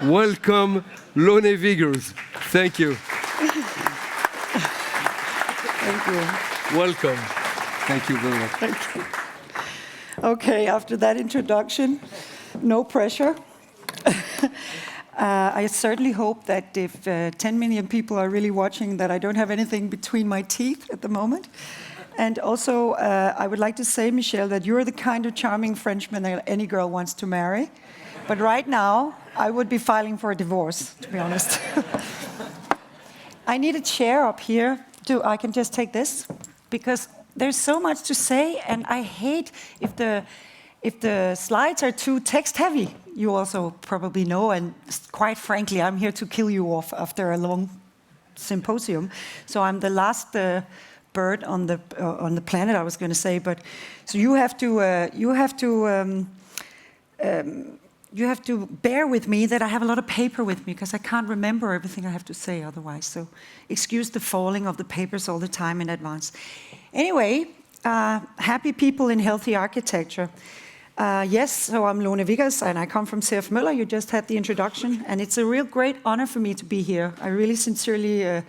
welcome Lone Wiggers. Thank you. Thank you. Welcome. Thank you very much. Thank you. Okay, after that introduction, no pressure. I certainly hope that if 10 million people are really watching, that I don't have anything between my teeth at the moment. And also, I would like to say, Michelle, that you're the kind of charming Frenchman that any girl wants to marry. But right now, I would be filing for a divorce, to be honest. I need a chair up here. I can just take this? Because there's so much to say, and I hate if the slides are too text-heavy. You also probably know, and quite frankly, I'm here to kill you off after a long symposium. So I'm the last bird on the planet, I was going to say. But so you have to bear with me that I have a lot of paper with me because I can't remember everything I have to say otherwise. So excuse the falling of the papers all the time in advance. Anyway, happy people in healthy architecture. Yes, so I'm Lone Wiggers, and I come from C.F. Møller. You just had the introduction, and it's a real great honor for me to be here. I really sincerely,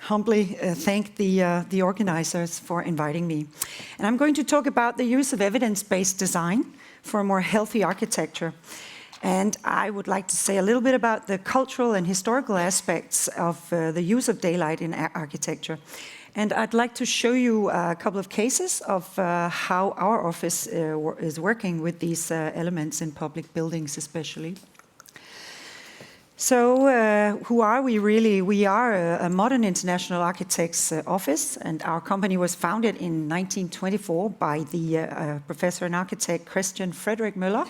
humbly thank the organizers for inviting me. And I'm going to talk about the use of evidence-based design for a more healthy architecture. And I would like to say a little bit about the cultural and historical aspects of the use of daylight in architecture. And I'd like to show you a couple of cases of how our office is working with these elements in public buildings especially. So who are we really? We are a modern international architects office, and our company was founded in 1924 by the professor and architect Christian Frederik Møller,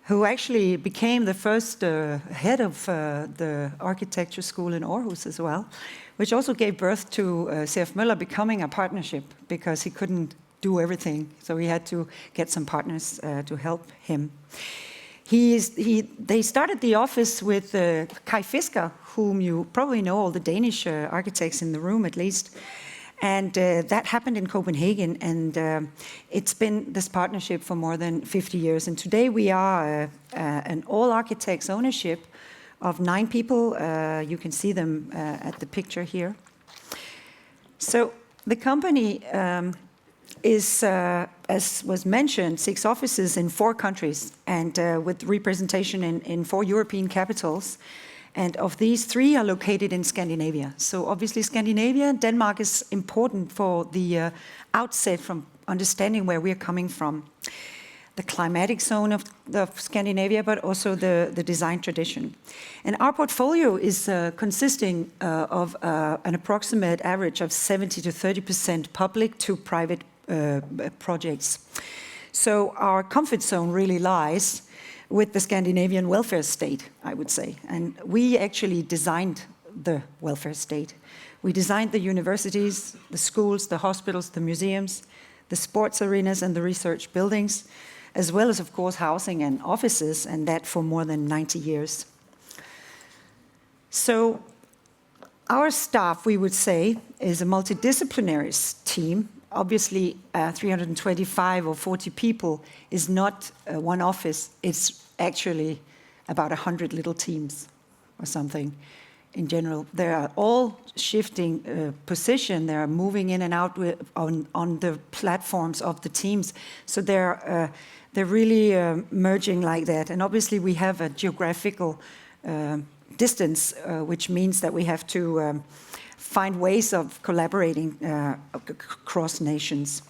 who actually became the first head of the architecture school in Aarhus as well, which also gave birth to C.F. Møller becoming a partnership because he couldn't do everything. So he had to get some partners to help him. They started the office with Kai Fisker, whom you probably know, all the Danish architects in the room at least. And that happened in Copenhagen, and it's been this partnership for more than 50 years. And today we are an all architects ownership of 9 people. You can see them at the picture here. So the company is, as was mentioned, 6 offices in 4 countries, and with representation in 4 European capitals. And of these, 3 are located in Scandinavia. So obviously Scandinavia, Denmark is important for the outset from understanding where we're coming from. The climatic zone of Scandinavia, but also the design tradition. And our portfolio is consisting of an approximate average of 70 to 30% public to private projects. So our comfort zone really lies with the Scandinavian welfare state, I would say. And we actually designed the welfare state. We designed the universities, the schools, the hospitals, the museums, the sports arenas and the research buildings, as well as, of course, housing and offices, and that for more than 90 years. So our staff, we would say, is a multidisciplinary team. Obviously, 325 or 40 people is not one office. It's actually about 100 little teams or something in general. They are all shifting position. They are moving in and out on the platforms of the teams. So they're really merging like that. And obviously, we have a geographical distance, which means that we have to find ways of collaborating across nations.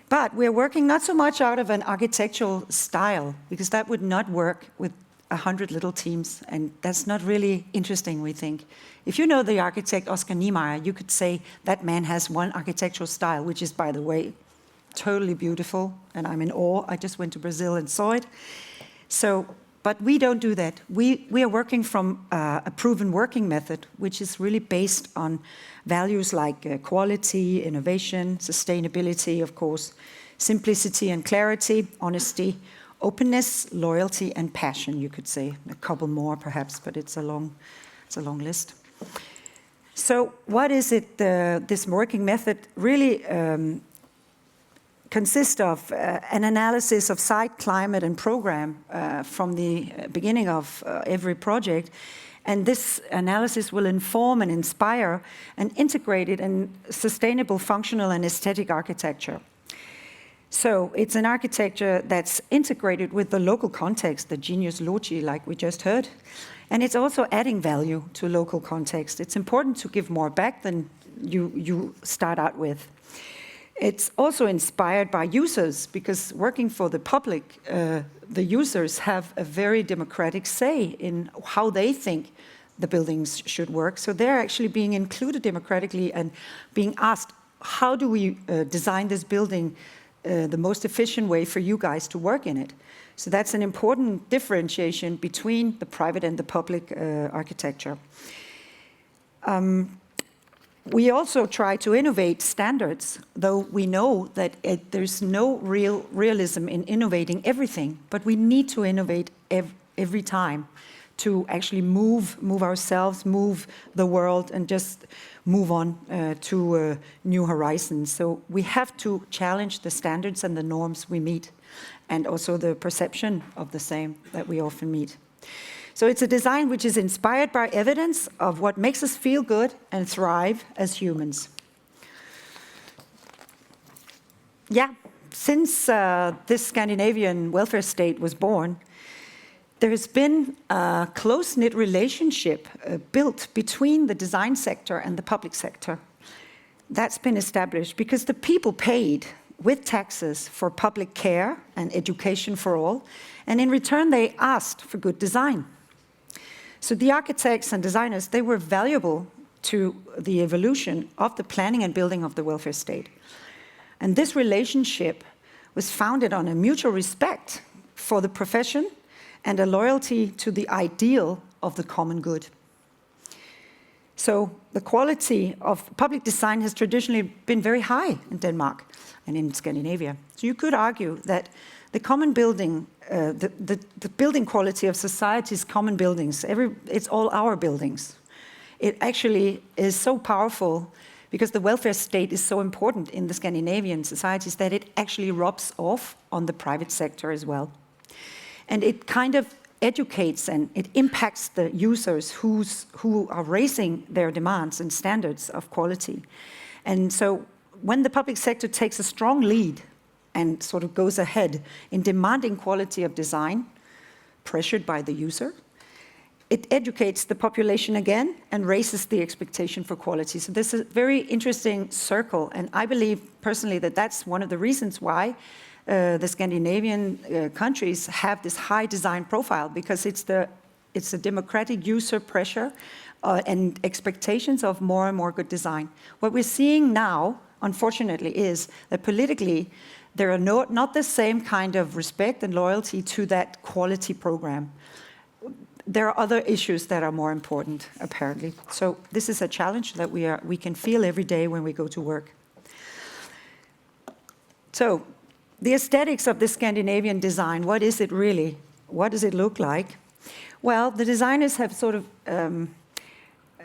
But we're working not so much out of an architectural style, because that would not work with 100 little teams, and that's not really interesting, we think. If you know the architect Oscar Niemeyer, you could say that man has one architectural style, which is, by the way, totally beautiful, and I'm in awe. I just went to Brazil and saw it. So, but we don't do that. We are working from a proven working method, which is really based on values like quality, innovation, sustainability, of course, simplicity and clarity, honesty, openness, loyalty, and passion, you could say. A couple more, perhaps, but it's a long list. So what is it, this working method really consists of an analysis of site, climate, and program from the beginning of every project. And this analysis will inform and inspire an integrated and sustainable functional and aesthetic architecture. So it's an architecture that's integrated with the local context, the genius loci, like we just heard. And it's also adding value to local context. It's important to give more back than you start out with. It's also inspired by users, because working for the public, the users have a very democratic say in how they think the buildings should work. So they're actually being included democratically and being asked, how do we design this building the most efficient way for you guys to work in it? So that's an important differentiation between the private and the public architecture. We also try to innovate standards, though we know that there's no realism in innovating everything, but we need to innovate every time to actually move ourselves, move the world, and just move on to new horizons. So we have to challenge the standards and the norms we meet, and also the perception of the same that we often meet. So it's a design which is inspired by evidence of what makes us feel good and thrive as humans. Yeah, since this Scandinavian welfare state was born, there has been a close-knit relationship built between the design sector and the public sector. That's been established because the people paid with taxes for public care and education for all, and in return they asked for good design. So the architects and designers, they were valuable to the evolution of the planning and building of the welfare state. And this relationship was founded on a mutual respect for the profession and a loyalty to the ideal of the common good. So the quality of public design has traditionally been very high in Denmark and in Scandinavia. So you could argue that the common building, the building quality of society's common buildings, it's all our buildings. It actually is so powerful because the welfare state is so important in the Scandinavian societies that it actually rubs off on the private sector as well. And it kind of educates and it impacts the users who are raising their demands and standards of quality. And so when the public sector takes a strong lead and sort of goes ahead in demanding quality of design, pressured by the user, it educates the population again and raises the expectation for quality. So this is a very interesting circle, and I believe personally that that's one of the reasons why the Scandinavian countries have this high design profile, because it's a democratic user pressure and expectations of more and more good design. What we're seeing now, unfortunately, is that politically there are not the same kind of respect and loyalty to that quality program. There are other issues that are more important, apparently. So this is a challenge that we can feel every day when we go to work. So the aesthetics of the Scandinavian design, what is it really? What does it look like? Well, the designers have sort of,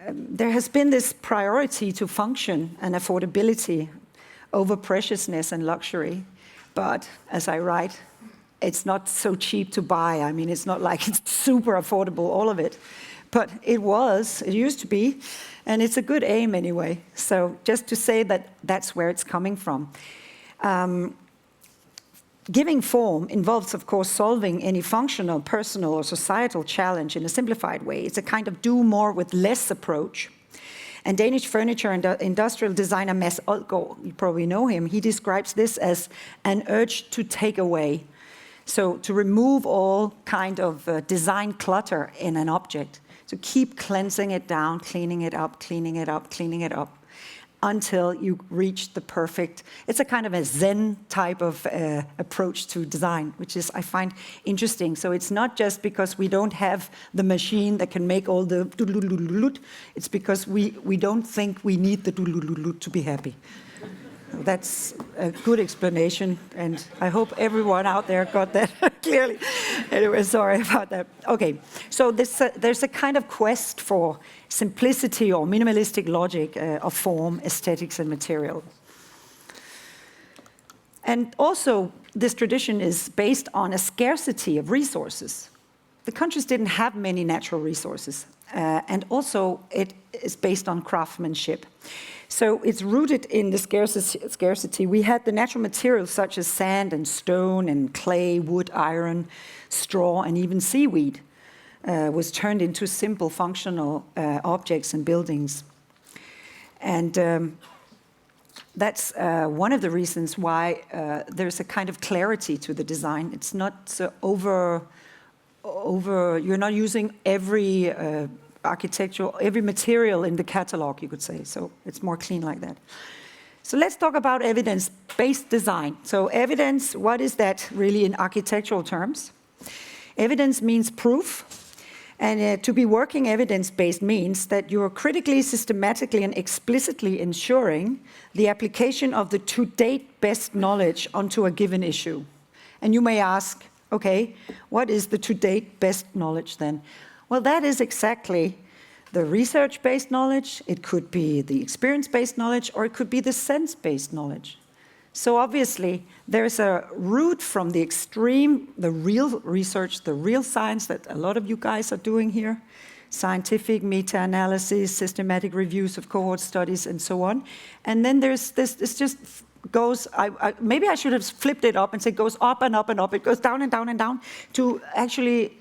there has been this priority to function and affordability over preciousness and luxury. But as I write, it's not so cheap to buy. I mean, it's not like it's super affordable, all of it. But it used to be, and it's a good aim anyway. So just to say that that's where it's coming from. Giving form involves, of course, solving any functional, personal, or societal challenge in a simplified way. It's a kind of do more with less approach. And Danish furniture and industrial designer Mads Odgaard, you probably know him, he describes this as an urge to take away. So to remove all kind of design clutter in an object. To keep cleansing it down, cleaning it up, cleaning it up, cleaning it up, until you reach the perfect. It's a kind of a Zen type of approach to design, which is, I find, interesting. So it's not just because we don't have the machine that can make all the doodle-doodle-doodle. It's because we don't think we need the doodle-doodle-doodle to be happy. That's a good explanation, and I hope everyone out there got that clearly. Anyway, sorry about that. Okay, so there's a kind of quest for simplicity or minimalistic logic of form, aesthetics, and material. And also, this tradition is based on a scarcity of resources. The countries didn't have many natural resources, and also it is based on craftsmanship. So it's rooted in the scarcity. We had the natural materials such as sand and stone and clay, wood, iron, straw, and even seaweed was turned into simple functional objects and buildings. And that's one of the reasons why there's a kind of clarity to the design. It's not so you're not using every every material in the catalog, you could say. So it's more clean like that. So let's talk about evidence-based design. So evidence, what is that really in architectural terms? Evidence means proof. And to be working evidence-based means that you're critically, systematically, and explicitly ensuring the application of the to-date best knowledge onto a given issue. And you may ask, okay, what is the to-date best knowledge then? Well, that is exactly the research-based knowledge, it could be the experience-based knowledge, or it could be the sense-based knowledge. So obviously, there's a route from the extreme, the real research, the real science that a lot of you guys are doing here, scientific meta-analysis, systematic reviews of cohort studies, and so on. And then there's this just goes, maybe I should have flipped it up and said goes up and up and up. It goes down and down and down to actually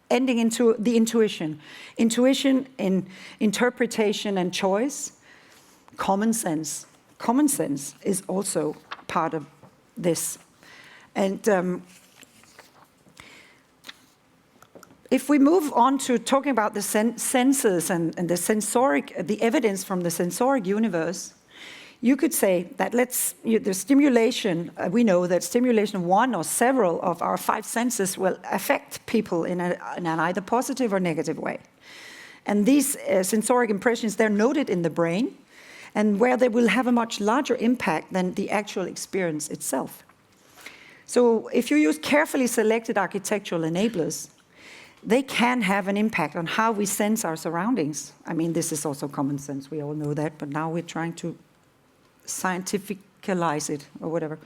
ending into the intuition. Intuition in interpretation and choice, common sense. Common sense is also part of this. And if we move on to talking about the senses and the evidence from the sensoric universe, you could say that the stimulation, we know that stimulation of one or several of our 5 senses will affect people in an either positive or negative way. And these sensoric impressions, they're noted in the brain, and where they will have a much larger impact than the actual experience itself. So if you use carefully selected architectural enablers, they can have an impact on how we sense our surroundings. I mean, this is also common sense, we all know that, but now we're trying to scientificalize it, or whatever,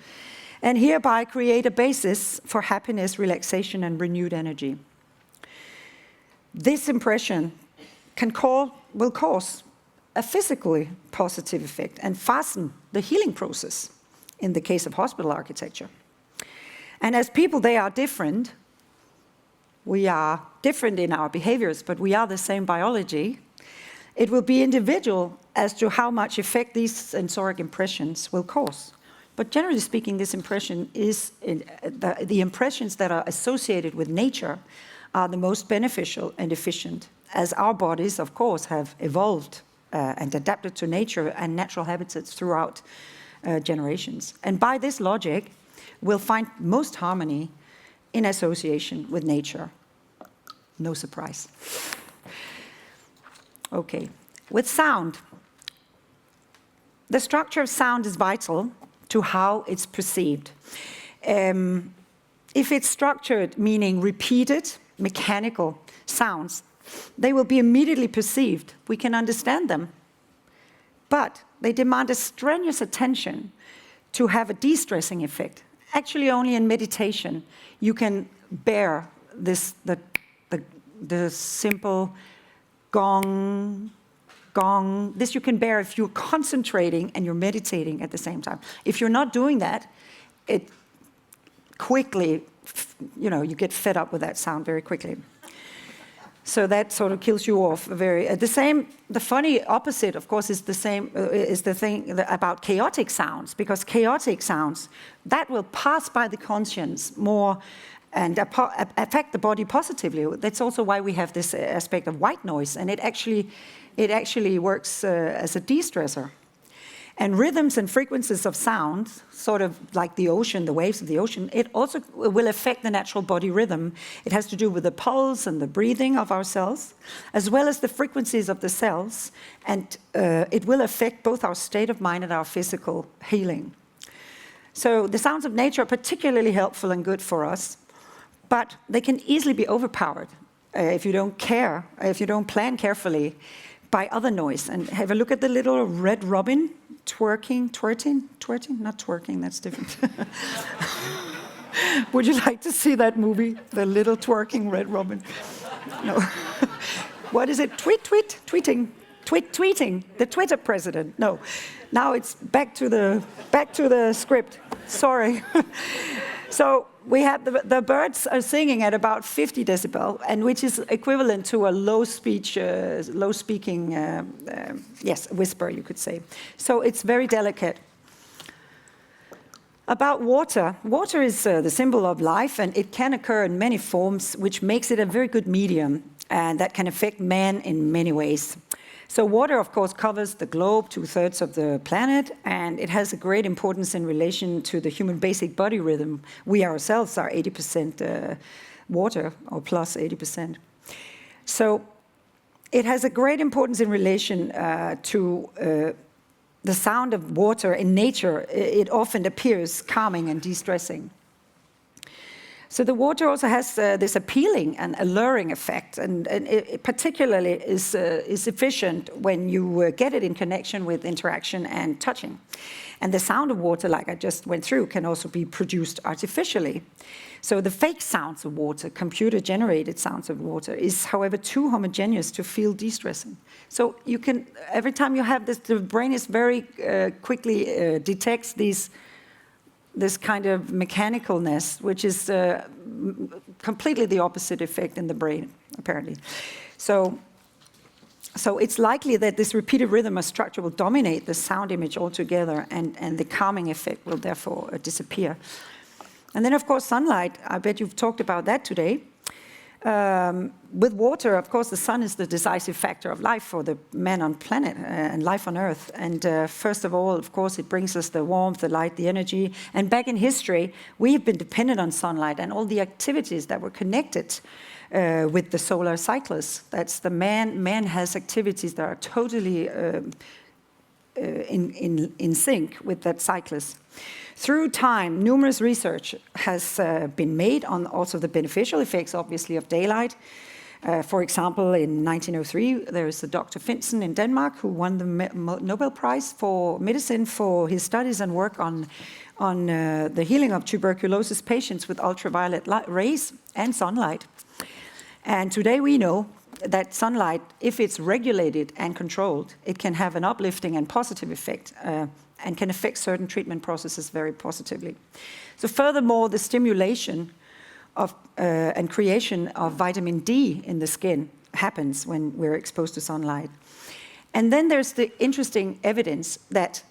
and hereby create a basis for happiness, relaxation, and renewed energy. This impression will cause a physically positive effect and fasten the healing process in the case of hospital architecture. And as people, they are different. We are different in our behaviors, but we are the same biology. It will be individual as to how much effect these sensoric impressions will cause. But generally speaking, this impression is, the impressions that are associated with nature are the most beneficial and efficient, as our bodies, of course, have evolved and adapted to nature and natural habitats throughout generations. And by this logic, we'll find most harmony in association with nature. No surprise. Okay, with sound. The structure of sound is vital to how it's perceived. If it's structured, meaning repeated, mechanical sounds, they will be immediately perceived. We can understand them. But they demand a strenuous attention to have a de-stressing effect. Actually, only in meditation you can bear this, the simple gong, gong. This you can bear if you're concentrating and you're meditating at the same time. If you're not doing that, it quickly, you get fed up with that sound very quickly. So that sort of kills you off. The funny opposite, of course, is the thing about chaotic sounds, because chaotic sounds, that will pass by the conscience more and affect the body positively. That's also why we have this aspect of white noise, and it actually works as a de-stressor. And rhythms and frequencies of sound, sort of like the ocean, the waves of the ocean, it also will affect the natural body rhythm. It has to do with the pulse and the breathing of our cells, as well as the frequencies of the cells, and it will affect both our state of mind and our physical healing. So the sounds of nature are particularly helpful and good for us, but they can easily be overpowered if you don't plan carefully by other noise. And have a look at the little red robin twerking, not twerking, that's different. Would you like to see that movie, The Little Twerking Red Robin? No. What is it? Tweeting, the Twitter president. No. Now it's back to the script. Sorry. So we have the birds are singing at about 50 decibel, and which is equivalent to a low speaking, whisper, you could say. So it's very delicate. About water. Water is the symbol of life, and it can occur in many forms, which makes it a very good medium, and that can affect man in many ways. So water, of course, covers the globe, 2/3 of the planet, and it has a great importance in relation to the human basic body rhythm. We ourselves are 80% water, or plus 80%. So it has a great importance in relation to the sound of water in nature. It often appears calming and de-stressing. So the water also has this appealing and alluring effect, and it particularly is efficient when you get it in connection with interaction and touching. And the sound of water, like I just went through, can also be produced artificially. So the fake sounds of water, computer-generated sounds of water, is, however, too homogeneous to feel de-stressing. So you can, every time you have this, the brain is very quickly detects this kind of mechanicalness, which is completely the opposite effect in the brain, apparently. So it's likely that this repeated rhythm or structure will dominate the sound image altogether, and the calming effect will therefore disappear. And then, of course, sunlight. I bet you've talked about that today. With water, of course, the sun is the decisive factor of life for the man on planet and life on Earth. And first of all, of course, it brings us the warmth, the light, the energy. And back in history, we have been dependent on sunlight and all the activities that were connected with the solar cycles. That's the man has activities that are totally in sync with that cyclus. Through time, numerous research has been made on also the beneficial effects, obviously, of daylight. For example, in 1903, there is a Dr. Finsen in Denmark who won the Nobel Prize for medicine for his studies and work on the healing of tuberculosis patients with ultraviolet rays and sunlight. And today we know that sunlight, if it's regulated and controlled, it can have an uplifting and positive effect and can affect certain treatment processes very positively. So furthermore, the stimulation of and creation of vitamin D in the skin happens when we're exposed to sunlight. And then there's the interesting evidence that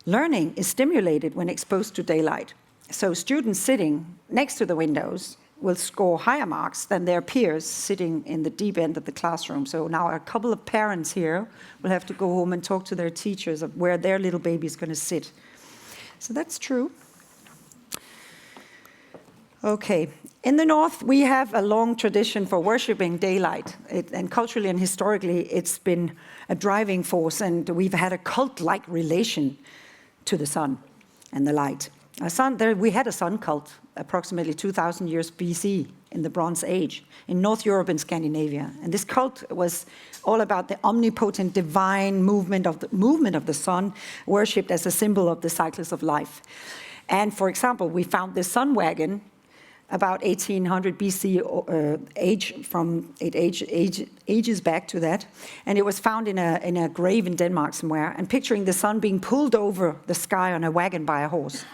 learning is stimulated when exposed to daylight. So students sitting next to the windows will score higher marks than their peers sitting in the deep end of the classroom. So now a couple of parents here will have to go home and talk to their teachers of where their little baby is going to sit. So that's true. Okay. In the North, we have a long tradition for worshipping daylight. And culturally and historically, it's been a driving force, and we've had a cult-like relation to the sun and the light. We had a sun cult approximately 2,000 years BC in the Bronze Age in North Europe and Scandinavia. And this cult was all about the omnipotent divine movement of the sun, worshipped as a symbol of the cycles of life. And for example, we found the sun wagon about 1800 BC ages back to that, and it was found in a grave in Denmark somewhere, and picturing the sun being pulled over the sky on a wagon by a horse.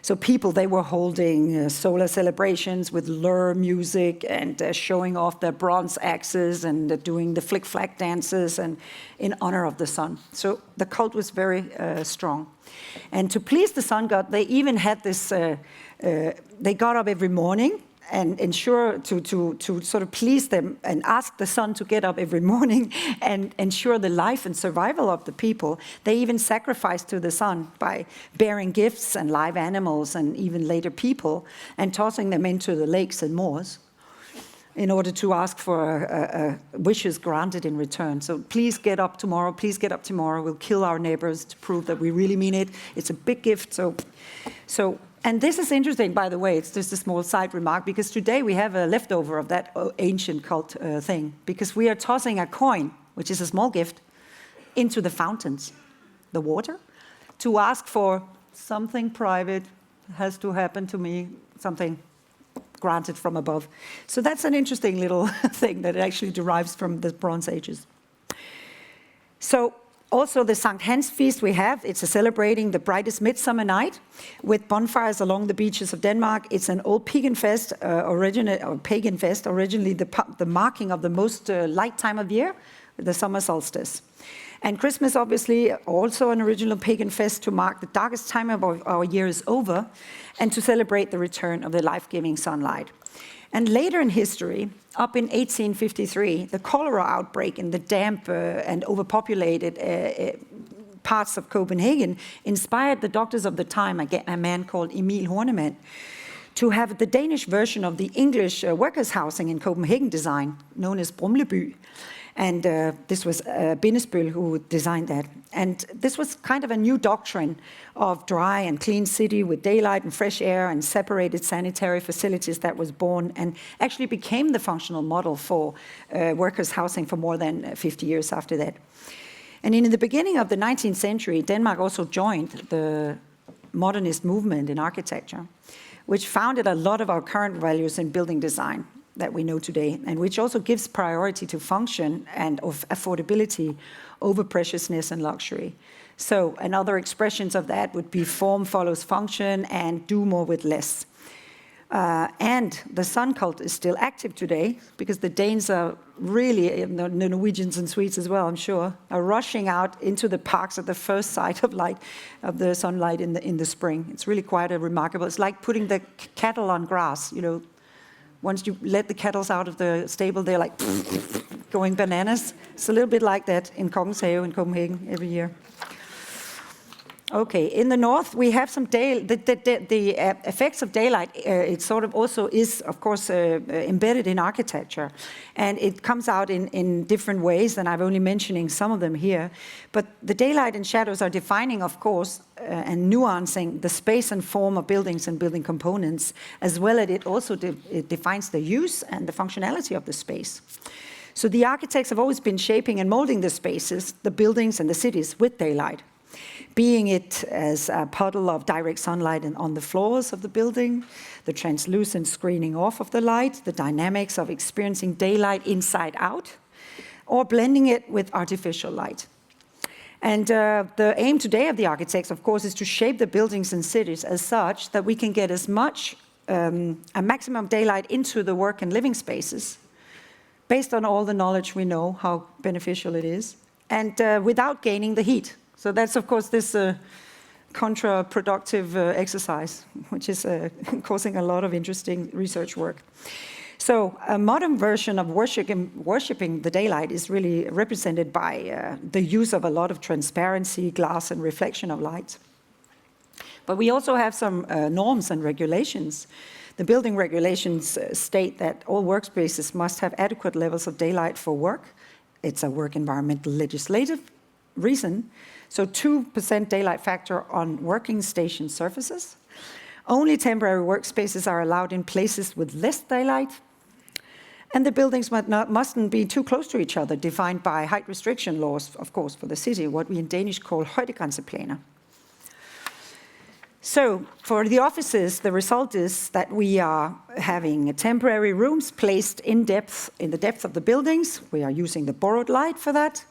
So people, they were holding solar celebrations with lure music and showing off their bronze axes and doing the flick-flack dances and in honor of the sun. So the cult was very strong. And to please the sun god, they even had this, they got up every morning and ensure to sort of please them and ask the sun to get up every morning and ensure the life and survival of the people. They even sacrificed to the sun by bearing gifts and live animals and even later people and tossing them into the lakes and moors in order to ask for wishes granted in return. So please get up tomorrow, we'll kill our neighbors to prove that we really mean it. It's a big gift. And this is interesting, by the way, it's just a small side remark, because today we have a leftover of that ancient cult thing, because we are tossing a coin, which is a small gift, into the fountains, the water, to ask for something private has to happen to me, something granted from above. So that's an interesting little thing that actually derives from the Bronze Ages. So also the Sankt Hans feast we have, it's celebrating the brightest midsummer night with bonfires along the beaches of Denmark. It's an old pagan fest, originally the marking of the most light time of year, the summer solstice. And Christmas, obviously, also an original pagan fest to mark the darkest time of our year is over and to celebrate the return of the life-giving sunlight. And later in history, up in 1853, the cholera outbreak in the damp and overpopulated parts of Copenhagen inspired the doctors of the time, a man called Emil Horneman, to have the Danish version of the English workers' housing in Copenhagen design, known as Brumleby. And this was Bindesbøll who designed that. And this was kind of a new doctrine of dry and clean city with daylight and fresh air and separated sanitary facilities that was born and actually became the functional model for workers' housing for more than 50 years after that. And in the beginning of the 19th century, Denmark also joined the modernist movement in architecture, which founded a lot of our current values in building design that we know today, and which also gives priority to function and of affordability over preciousness and luxury. So another expressions of that would be form follows function and do more with less. And the sun cult is still active today because the Danes are really, the Norwegians and Swedes as well, I'm sure, are rushing out into the parks at the first sight of light, of the sunlight in the spring. It's really quite a remarkable. It's like putting the cattle on grass, you know. Once you let the cattle out of the stable, they're like going bananas. It's a little bit like that in Kongens Have in Copenhagen every year. Okay, in the north, we have some the effects of daylight. It sort of also is, of course, embedded in architecture. And it comes out in different ways, and I'm only mentioning some of them here. But the daylight and shadows are defining, of course, and nuancing the space and form of buildings and building components, as well as it also it defines the use and the functionality of the space. So the architects have always been shaping and molding the spaces, the buildings and the cities with daylight, being it as a puddle of direct sunlight on the floors of the building, the translucent screening off of the light, the dynamics of experiencing daylight inside out, or blending it with artificial light. And the aim today of the architects, of course, is to shape the buildings and cities as such that we can get as much, a maximum daylight into the work and living spaces, based on all the knowledge we know how beneficial it is, and without gaining the heat. So that's, of course, this counterproductive exercise, which is causing a lot of interesting research work. So a modern version of worshipping the daylight is really represented by the use of a lot of transparency, glass, and reflection of light. But we also have some norms and regulations. The building regulations state that all workspaces must have adequate levels of daylight for work. It's a work environmental legislative reason. So 2% daylight factor on working station surfaces. Only temporary workspaces are allowed in places with less daylight. And the buildings mustn't be too close to each other, defined by height restriction laws, of course, for the city, what we in Danish call højdegrænseplanner. So for the offices, the result is that we are having temporary rooms placed in the depth of the buildings. We are using the borrowed light for that.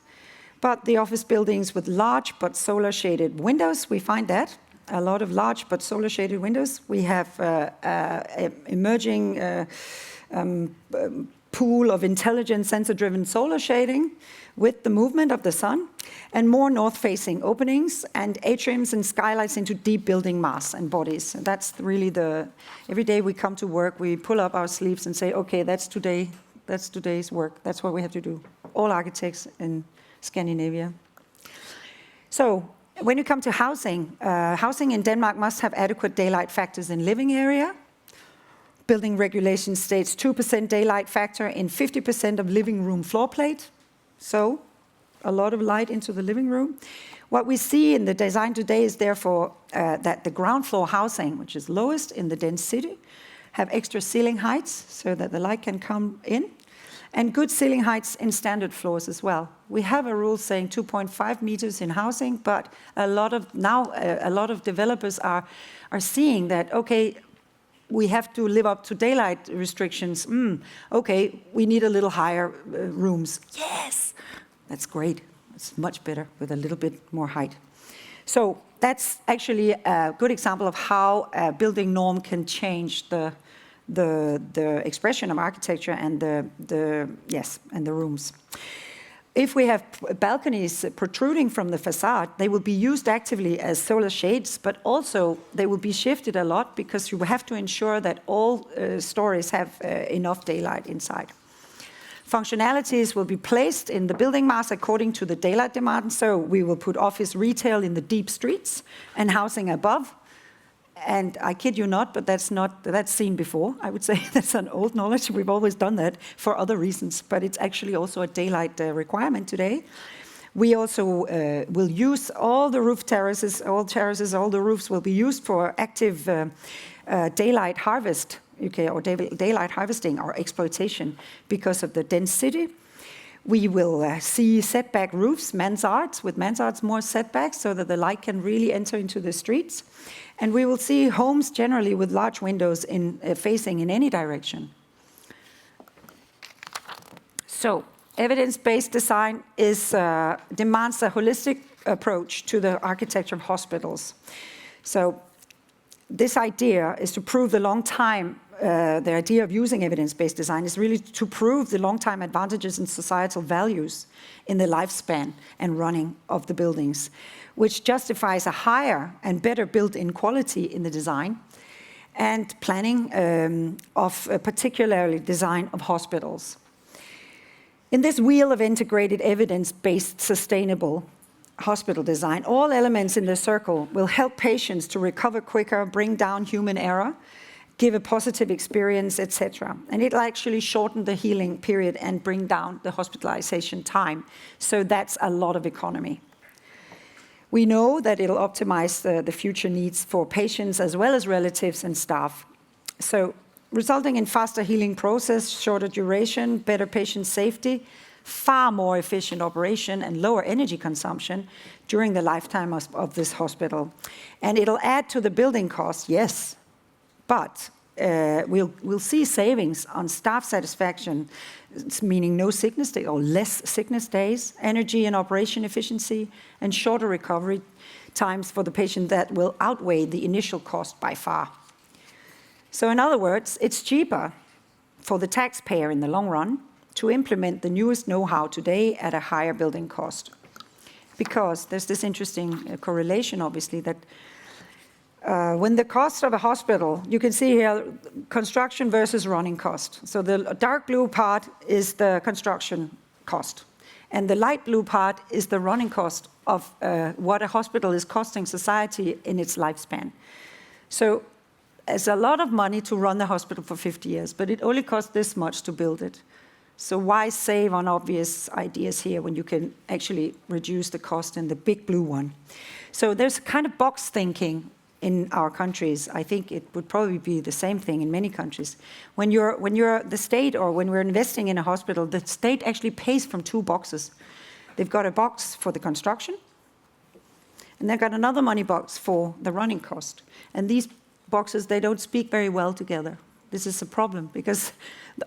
But the office buildings with large but solar-shaded windows, we find that. A lot of large but solar-shaded windows. We have emerging pool of intelligent sensor-driven solar shading with the movement of the sun, and more north-facing openings and atriums and skylights into deep building mass and bodies. And that's really every day we come to work, we pull up our sleeves and say, okay, that's today's work. That's what we have to do. All architects in Scandinavia. So when you come to housing, housing in Denmark must have adequate daylight factors in living area. Building regulation states 2% daylight factor in 50% of living room floor plate. So a lot of light into the living room. What we see in the design today is therefore that the ground floor housing, which is lowest in the dense city, have extra ceiling heights so that the light can come in. and good ceiling heights in standard floors as well. We have a rule saying 2.5 meters in housing, but a lot of developers are seeing that, okay, we have to live up to daylight restrictions. Okay, we need a little higher rooms. Yes, that's great. It's much better with a little bit more height. So that's actually a good example of how a building norm can change the expression of architecture and the rooms. If we have balconies protruding from the facade, they will be used actively as solar shades, but also they will be shifted a lot because you have to ensure that all stories have enough daylight inside. Functionalities will be placed in the building mass according to the daylight demand. So we will put office retail in the deep streets and housing above. And I kid you not, but that's seen before. I would say that's an old knowledge. We've always done that for other reasons, but it's actually also a daylight requirement today. We also will use all the roof terraces, all the roofs will be used for active daylight harvest, or daylight harvesting or exploitation because of the density. We will see setback roofs, mansards, with mansards more setbacks so that the light can really enter into the streets. And we will see homes generally with large windows facing in any direction. So evidence-based design demands a holistic approach to the architecture of hospitals. So this idea is to prove the idea of using evidence-based design is really to prove the long-time advantages and societal values in the lifespan and running of the buildings, which justifies a higher and better built-in quality in the design and planning particularly design of hospitals. In this wheel of integrated evidence-based sustainable hospital design, all elements in the circle will help patients to recover quicker, bring down human error, give a positive experience, etc. And it'll actually shorten the healing period and bring down the hospitalization time. So that's a lot of economy. We know that it'll optimize the future needs for patients as well as relatives and staff. So resulting in faster healing process, shorter duration, better patient safety, far more efficient operation and lower energy consumption during the lifetime of this hospital. And it'll add to the building cost, yes, but we'll see savings on staff satisfaction, meaning no sickness day or less sickness days, energy and operation efficiency, and shorter recovery times for the patient that will outweigh the initial cost by far. So in other words, it's cheaper for the taxpayer in the long run to implement the newest know-how today at a higher building cost. Because there's this interesting correlation, obviously, that when the cost of a hospital, you can see here, construction versus running cost. So the dark blue part is the construction cost. And the light blue part is the running cost of what a hospital is costing society in its lifespan. So it's a lot of money to run the hospital for 50 years, but it only costs this much to build it. So why save on obvious ideas here when you can actually reduce the cost in the big blue one? So there's kind of box thinking in our countries. I think it would probably be the same thing in many countries. When you're the state or when we're investing in a hospital, the state actually pays from two boxes. They've got a box for the construction, and they've got another money box for the running cost. And these boxes, they don't speak very well together. This is a problem because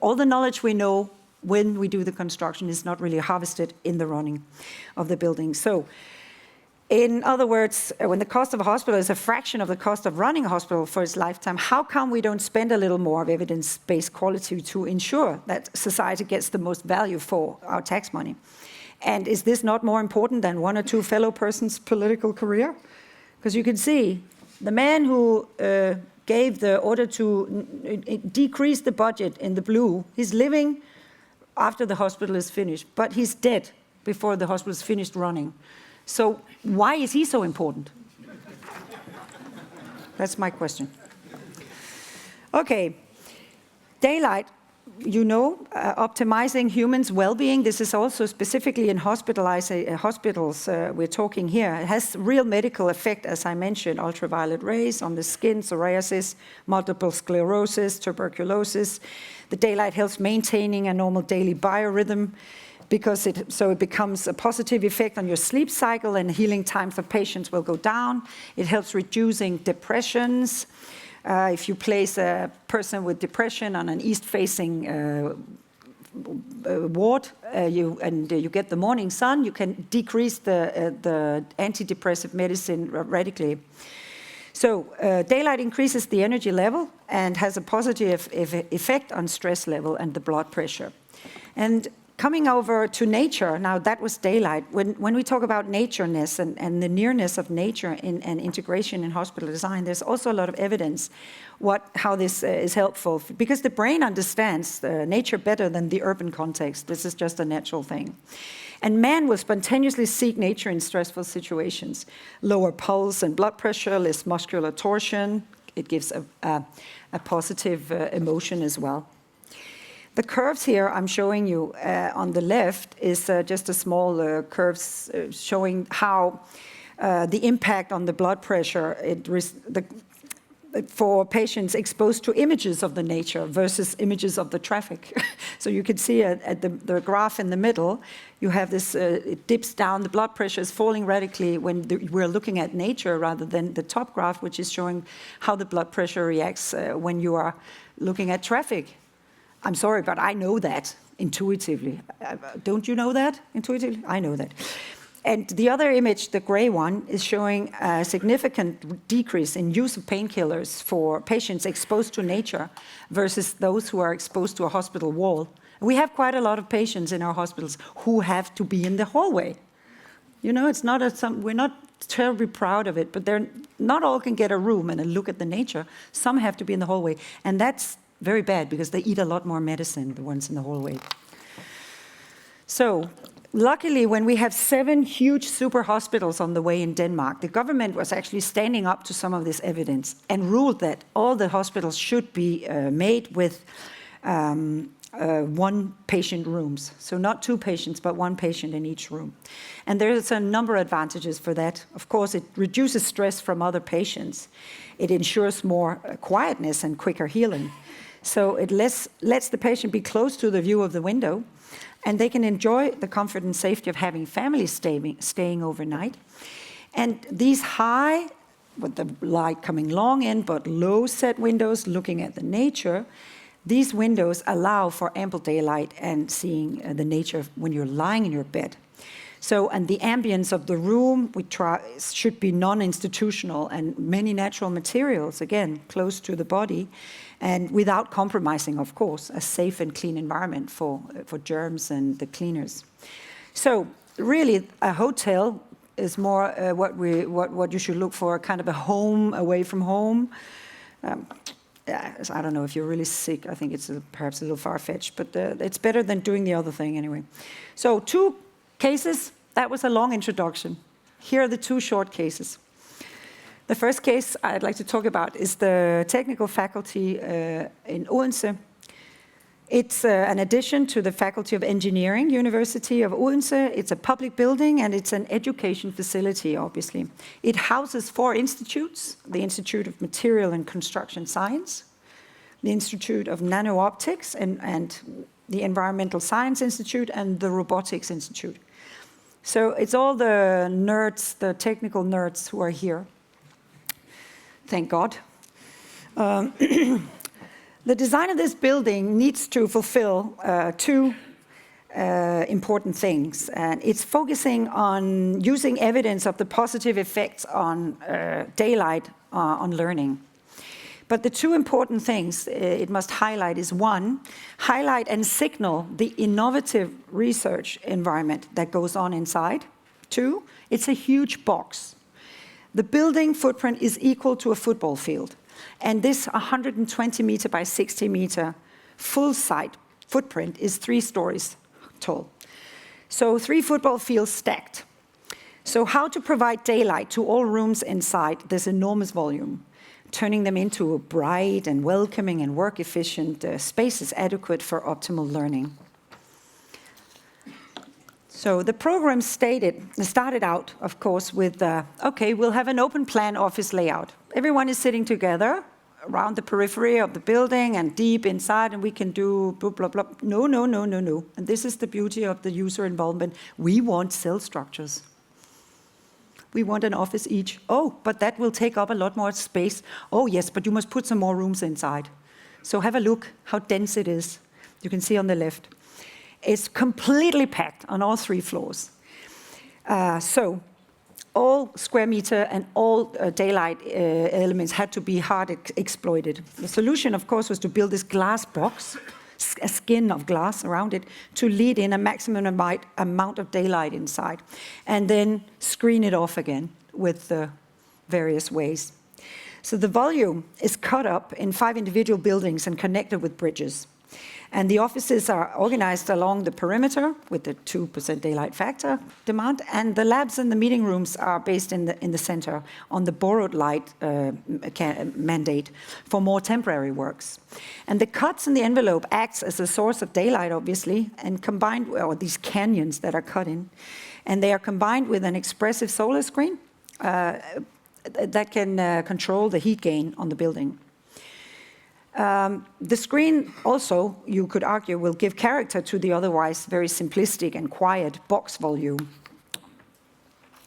all the knowledge we know when we do the construction is not really harvested in the running of the building. So in other words, when the cost of a hospital is a fraction of the cost of running a hospital for its lifetime, how come we don't spend a little more of evidence-based quality to ensure that society gets the most value for our tax money? And is this not more important than one or two fellow persons' political career? Because you can see the man who gave the order to decrease the budget in the blue, he's living after the hospital is finished, but he's dead before the hospital is finished running. So why is he so important? That's my question. Okay, daylight optimizing humans' well-being. This is also specifically in hospitals we're talking here. It has real medical effect, as I mentioned, ultraviolet rays on the skin, psoriasis, multiple sclerosis, tuberculosis. The daylight helps maintaining a normal daily biorhythm because it becomes a positive effect on your sleep cycle, and healing times of patients will go down. It helps reducing depressions. If you place a person with depression on an east-facing ward, you get the morning sun, you can decrease the antidepressive medicine radically. So daylight increases the energy level and has a positive effect on stress level and the blood pressure. And coming over to nature, now that was daylight. When we talk about natureness and the nearness of nature and integration in hospital design, there's also a lot of evidence how this is helpful, because the brain understands nature better than the urban context. This is just a natural thing. And man will spontaneously seek nature in stressful situations. Lower pulse and blood pressure, less muscular torsion. It gives a positive emotion as well. The curves here I'm showing you on the left is just a small curves showing how the impact on the blood pressure for patients exposed to images of the nature versus images of the traffic. So you can see at the graph in the middle, you have this, it dips down, the blood pressure is falling radically when we're looking at nature rather than the top graph, which is showing how the blood pressure reacts when you are looking at traffic. I'm sorry, but I know that intuitively. Don't you know that intuitively? I know that. And the other image, the gray one, is showing a significant decrease in use of painkillers for patients exposed to nature versus those who are exposed to a hospital wall. We have quite a lot of patients in our hospitals who have to be in the hallway. You know, it's not we're not terribly proud of it, but not all can get a room and a look at the nature. Some have to be in the hallway, and that's very bad because they eat a lot more medicine, the ones in the hallway. So luckily, when we have 7 huge super hospitals on the way in Denmark, the government was actually standing up to some of this evidence and ruled that all the hospitals should be made with 1 patient rooms. So not 2 patients, but 1 patient in each room. And there's a number of advantages for that. Of course, it reduces stress from other patients. It ensures more quietness and quicker healing. So it lets the patient be close to the view of the window, and they can enjoy the comfort and safety of having families staying overnight. And these high, with the light coming long in, but low set windows looking at the nature, these windows allow for ample daylight and seeing the nature when you're lying in your bed. So, and the ambience of the room should be non-institutional and many natural materials, again, close to the body, and without compromising, of course, a safe and clean environment for germs and the cleaners. So, really, a hotel is more what you should look for, kind of a home away from home. I don't know if you're really sick. I think it's perhaps a little far-fetched, but it's better than doing the other thing anyway. So, 2 cases. That was a long introduction. Here are the 2 short cases. The first case I'd like to talk about is the technical faculty in Odense. It's an addition to the Faculty of Engineering, University of Odense. It's a public building and it's an education facility, obviously. It houses 4 institutes: the Institute of Material and Construction Science, the Institute of Nano-Optics and the Environmental Science Institute, and the Robotics Institute. So it's all the nerds, the technical nerds who are here. Thank God. The design of this building needs to fulfill 2 important things. And it's focusing on using evidence of the positive effects on daylight on learning. But the 2 important things it must highlight is 1, highlight and signal the innovative research environment that goes on inside. 2, it's a huge box. The building footprint is equal to a football field. And this 120 meter by 60 meter full site footprint is 3 stories tall. So 3 football fields stacked. So how to provide daylight to all rooms inside this enormous volume? turning them into bright and welcoming and work-efficient spaces adequate for optimal learning. So the program started out, of course, with, okay, we'll have an open plan office layout. Everyone is sitting together around the periphery of the building and deep inside, and we can do blah, blah, blah. No, no, no, no, no. And this is the beauty of the user involvement. We want cell structures. We want an office each. Oh, but that will take up a lot more space. Oh, yes, but you must put some more rooms inside. So have a look how dense it is. You can see on the left. It's completely packed on all 3 floors. So all square meter and all daylight elements had to be hard exploited. The solution, of course, was to build this glass box, a skin of glass around it, to lead in a maximum amount of daylight inside, and then screen it off again with various ways. So the volume is cut up in 5 individual buildings and connected with bridges. And the offices are organized along the perimeter with the 2% daylight factor demand, and the labs and the meeting rooms are based in the center on the borrowed light mandate for more temporary works. And the cuts in the envelope acts as a source of daylight, obviously, and combined with these canyons that are cut in, and they are combined with an expressive solar screen that can control the heat gain on the building. The screen also, you could argue, will give character to the otherwise very simplistic and quiet box volume.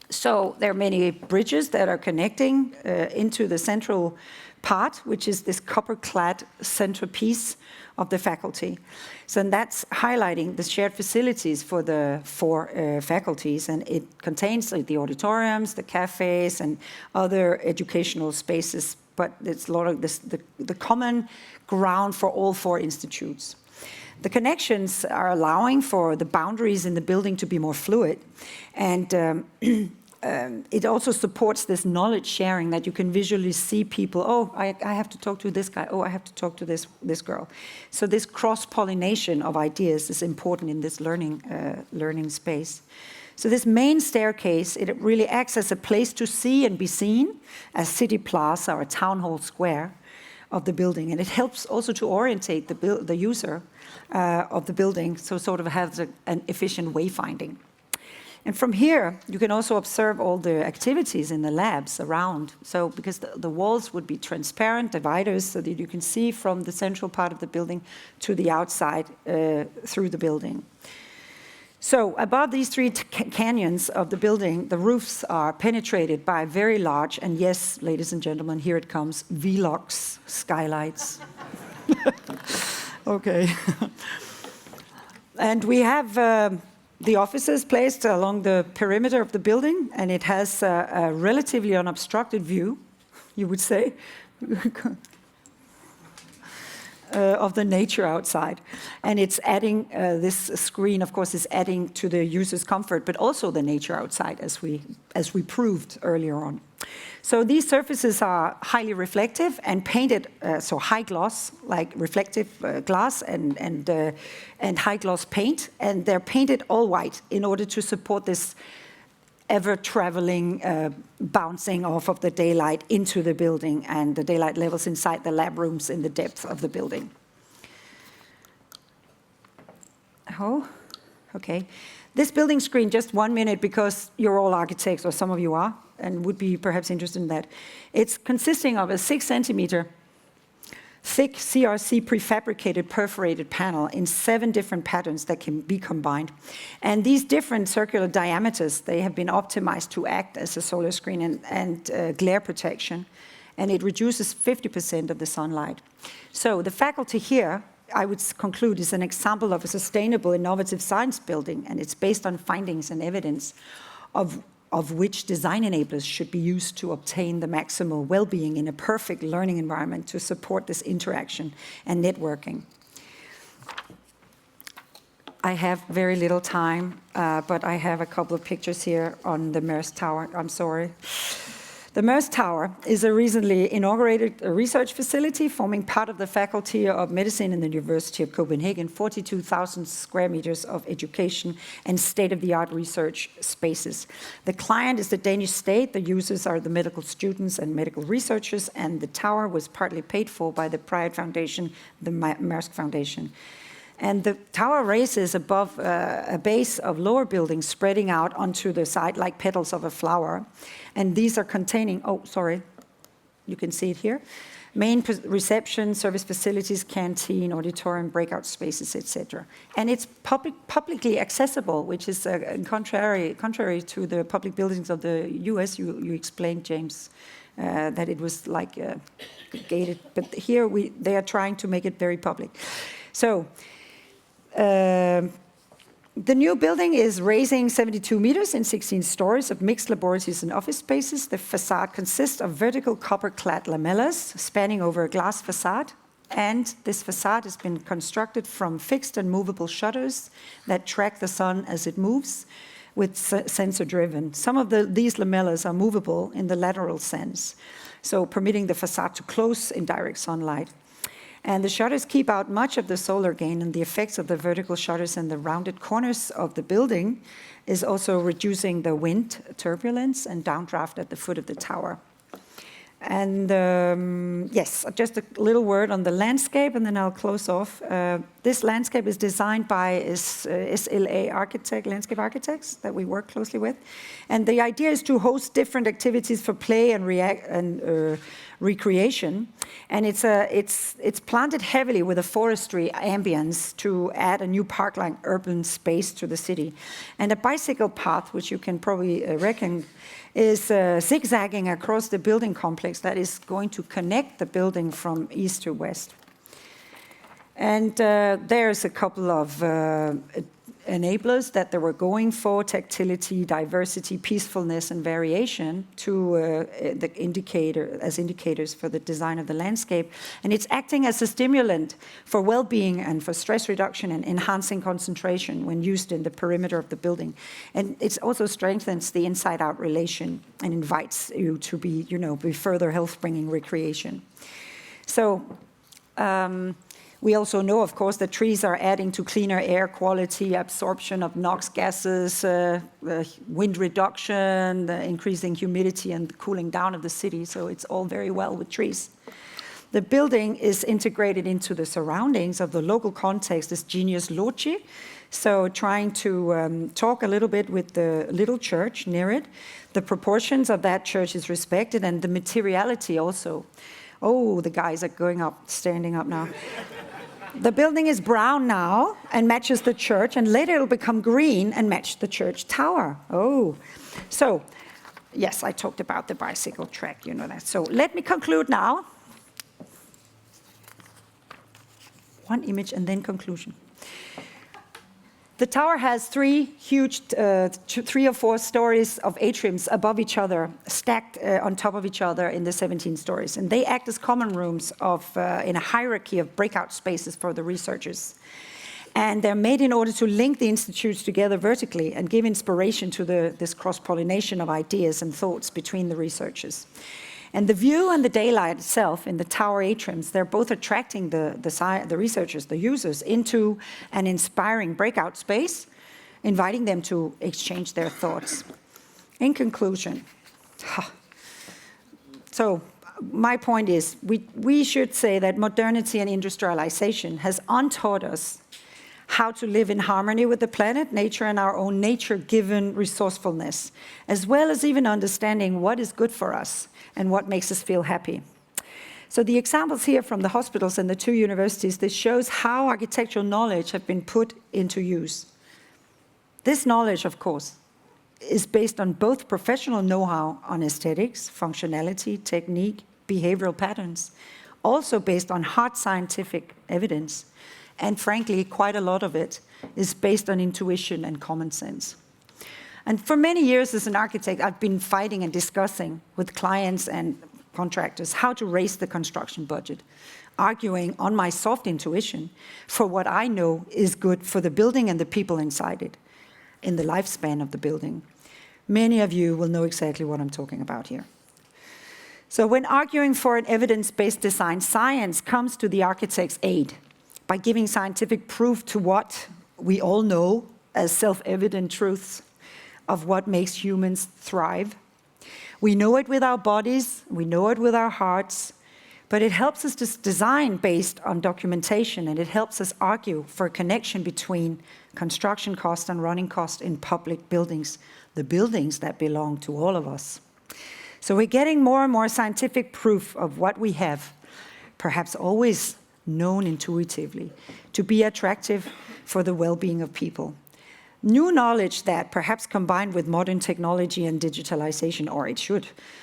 So there are many bridges that are connecting into the central part, which is this copper-clad centerpiece of the faculty. So that's highlighting the shared facilities for the 4 faculties, and it contains the auditoriums, the cafes, and other educational spaces, but it's a lot of this, the common ground for all 4 institutes. The connections are allowing for the boundaries in the building to be more fluid, and it also supports this knowledge sharing that you can visually see people, oh, I have to talk to this guy, oh, I have to talk to this girl. So this cross-pollination of ideas is important in this learning space. So this main staircase, it really acts as a place to see and be seen, a city plaza or a town hall square of the building. And it helps also to orientate the user of the building, so sort of has an efficient wayfinding. And from here, you can also observe all the activities in the labs around. So because the walls would be transparent dividers so that you can see from the central part of the building to the outside through the building. So above these 3 canyons of the building, the roofs are penetrated by very large, and yes, ladies and gentlemen, here it comes, VELUX skylights. Okay. And we have the offices placed along the perimeter of the building, and it has a relatively unobstructed view, you would say, of the nature outside. And it's adding, this screen, of course, is adding to the user's comfort, but also the nature outside, as we proved earlier on. So these surfaces are highly reflective and painted, so high gloss, like reflective glass and high gloss paint, and they're painted all white in order to support this ever-traveling bouncing off of the daylight into the building and the daylight levels inside the lab rooms in the depth of the building. Oh, okay. This building screen, just 1 minute, because you're all architects, or some of you are, and would be perhaps interested in that. It's consisting of a 6-centimeter thick CRC prefabricated perforated panel in 7 different patterns that can be combined. And these different circular diameters, they have been optimized to act as a solar screen and glare protection, and it reduces 50% of the sunlight. So the faculty here, I would conclude, is an example of a sustainable, innovative science building, and it's based on findings and evidence of which design enablers should be used to obtain the maximal well-being in a perfect learning environment to support this interaction and networking. I have very little time, but I have a couple of pictures here on the Maersk Tower. I'm sorry. The Merz Tower is a recently inaugurated research facility forming part of the Faculty of Medicine in the University of Copenhagen, 42,000 square meters of education and state-of-the-art research spaces. The client is the Danish state, the users are the medical students and medical researchers, and the tower was partly paid for by the private foundation, the Maersk Foundation. And the tower raises above a base of lower buildings spreading out onto the side like petals of a flower. And these are containing, you can see it here, main reception, service facilities, canteen, auditorium, breakout spaces, etc. And it's publicly accessible, which is contrary to the public buildings of the US. You explained, James, that it was like gated. But here they are trying to make it very public. So, the new building is raising 72 meters in 16 stories of mixed laboratories and office spaces. The facade consists of vertical copper-clad lamellas spanning over a glass facade. And this facade has been constructed from fixed and movable shutters that track the sun as it moves with sensor-driven. Some of these lamellas are movable in the lateral sense, so permitting the facade to close in direct sunlight. And the shutters keep out much of the solar gain, and the effects of the vertical shutters and the rounded corners of the building is also reducing the wind turbulence and downdraft at the foot of the tower. And yes, just a little word on the landscape, and then I'll close off. This landscape is designed by SLA landscape architects that we work closely with. And the idea is to host different activities for play and recreation. And it's planted heavily with a forestry ambience to add a new park-like urban space to the city. And a bicycle path, which you can probably reckon, is zigzagging across the building complex that is going to connect the building from east to west. And there's a couple of enablers that they were going for: tactility, diversity, peacefulness, and variation as indicators for the design of the landscape. And it's acting as a stimulant for well-being and for stress reduction and enhancing concentration when used in the perimeter of the building. And it also strengthens the inside-out relation and invites you to be further health-bringing recreation. So, we also know, of course, that trees are adding to cleaner air quality, absorption of NOx gases, wind reduction, the increasing humidity and the cooling down of the city. So it's all very well with trees. The building is integrated into the surroundings of the local context as genius loci. So trying to talk a little bit with the little church near it. The proportions of that church is respected, and the materiality also. Oh, the guys are standing up now. The building is brown now and matches the church, and later it'll become green and match the church tower. Oh, so yes, I talked about the bicycle track, you know that. So let me conclude now. One image and then conclusion. The tower has three huge, 3 or 4 stories of atriums above each other, stacked on top of each other in the 17 stories. And they act as common rooms in a hierarchy of breakout spaces for the researchers. And they're made in order to link the institutes together vertically and give inspiration to this cross-pollination of ideas and thoughts between the researchers. And the view and the daylight itself in the tower atriums, they're both attracting the researchers, the users, into an inspiring breakout space, inviting them to exchange their thoughts. In conclusion, so my point is, we should say that modernity and industrialization has untaught us how to live in harmony with the planet, nature, and our own nature-given resourcefulness, as well as even understanding what is good for us and what makes us feel happy. So the examples here from the hospitals and the 2 universities, this shows how architectural knowledge have been put into use. This knowledge, of course, is based on both professional know-how on aesthetics, functionality, technique, behavioral patterns, also based on hard scientific evidence. And frankly, quite a lot of it is based on intuition and common sense. And for many years as an architect, I've been fighting and discussing with clients and contractors how to raise the construction budget, arguing on my soft intuition for what I know is good for the building and the people inside it, in the lifespan of the building. Many of you will know exactly what I'm talking about here. So when arguing for an evidence-based design, science comes to the architect's aid by giving scientific proof to what we all know as self-evident truths of what makes humans thrive. We know it with our bodies, we know it with our hearts, but it helps us to design based on documentation, and it helps us argue for a connection between construction cost and running cost in public buildings, the buildings that belong to all of us. So we're getting more and more scientific proof of what we have, perhaps always known intuitively, to be attractive for the well-being of people. New knowledge that, perhaps combined with modern technology and digitalization, or it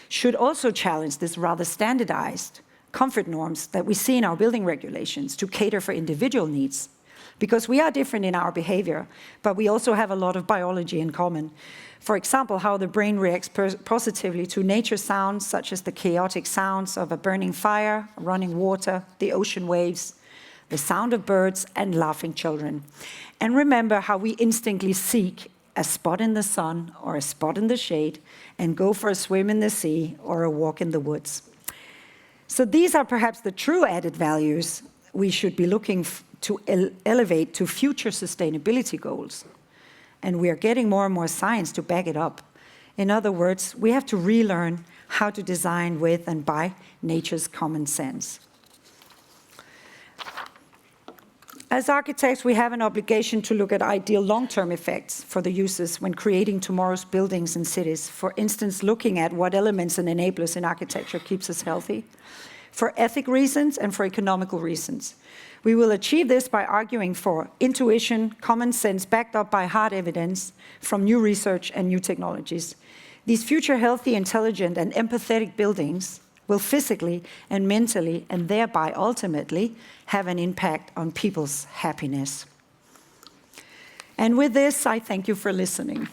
should also challenge this rather standardized comfort norms that we see in our building regulations to cater for individual needs. Because we are different in our behavior, but we also have a lot of biology in common. For example, how the brain reacts positively to nature sounds, such as the chaotic sounds of a burning fire, running water, the ocean waves, the sound of birds, and laughing children. And remember how we instinctively seek a spot in the sun or a spot in the shade and go for a swim in the sea or a walk in the woods. So these are perhaps the true added values we should be looking to elevate to future sustainability goals. And we are getting more and more science to back it up. In other words, we have to relearn how to design with and by nature's common sense. As architects, we have an obligation to look at ideal long-term effects for the users when creating tomorrow's buildings and cities. For instance, looking at what elements and enablers in architecture keeps us healthy, for ethic reasons and for economical reasons. We will achieve this by arguing for intuition, common sense, backed up by hard evidence from new research and new technologies. These future healthy, intelligent, and empathetic buildings will physically and mentally, and thereby ultimately, have an impact on people's happiness. And with this, I thank you for listening.